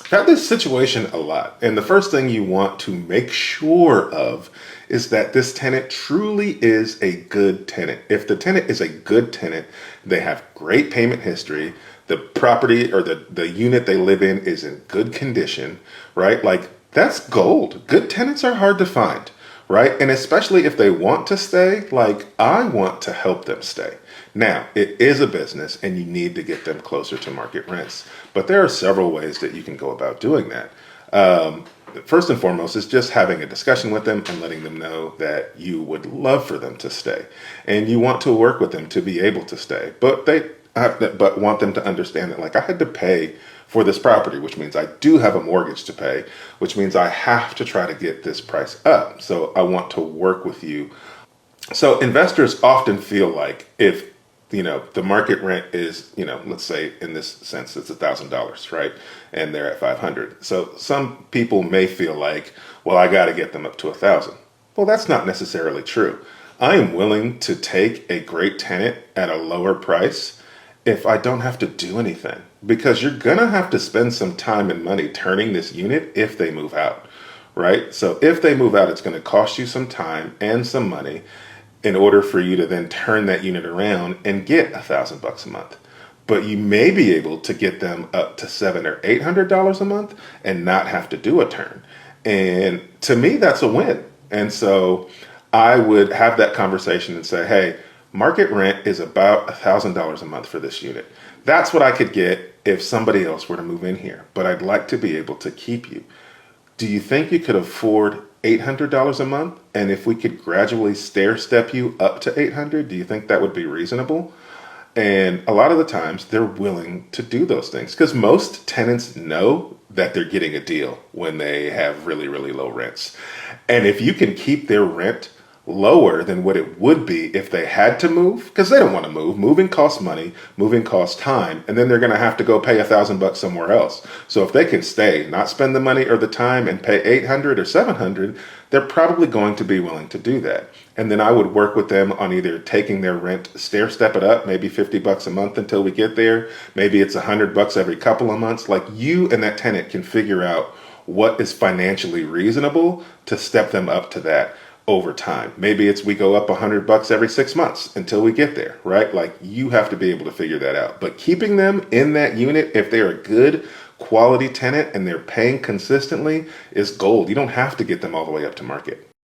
Had this situation a lot. And the first thing you want to make sure of is that this tenant truly is a good tenant. If the tenant is a good tenant, they have great payment history, the property or the unit they live in is in good condition, right? Like that's gold. Good tenants are hard to find, right? And especially if they want to stay, like I want to help them stay. Now, it is a business and you need to get them closer to market rents, but there are several ways that you can go about doing that. First and foremost is just having a discussion with them and letting them know that you would love for them to stay and you want to work with them to be able to stay, but want them to understand that like I had to pay for this property, which means I do have a mortgage to pay, which means I have to try to get this price up. So I want to work with you. So investors often feel like if the market rent is, let's say in this sense, it's $1,000, right? And they're at 500. So some people may feel like, well, I got to get them up to 1,000. Well, that's not necessarily true. I am willing to take a great tenant at a lower price if I don't have to do anything, because you're going to have to spend some time and money turning this unit if they move out, right? So if they move out, it's going to cost you some time and some money in order for you to then turn that unit around and get $1,000 a month. But you may be able to get them up to $700 or $800 a month and not have to do a turn. And to me, that's a win. And so I would have that conversation and say, hey, market rent is about $1,000 a month for this unit. That's what I could get if somebody else were to move in here, but I'd like to be able to keep you. Do you think you could afford $800 a month? And if we could gradually stair step you up to 800, do you think that would be reasonable? And a lot of the times they're willing to do those things because most tenants know that they're getting a deal when they have really, really low rents. And if you can keep their rent lower than what it would be if they had to move, because they don't want to move. Moving costs money, moving costs time, and then they're going to have to go pay $1,000 somewhere else. So if they can stay, not spend the money or the time and pay 800 or 700, they're probably going to be willing to do that. And then I would work with them on either taking their rent, stair step it up, maybe $50 a month until we get there. Maybe it's $100 every couple of months. Like you and that tenant can figure out what is financially reasonable to step them up to that over time. Maybe it's we go up $100 every 6 months until we get there, right? Like you have to be able to figure that out. But keeping them in that unit, if they're a good quality tenant and they're paying consistently, is gold. You don't have to get them all the way up to market.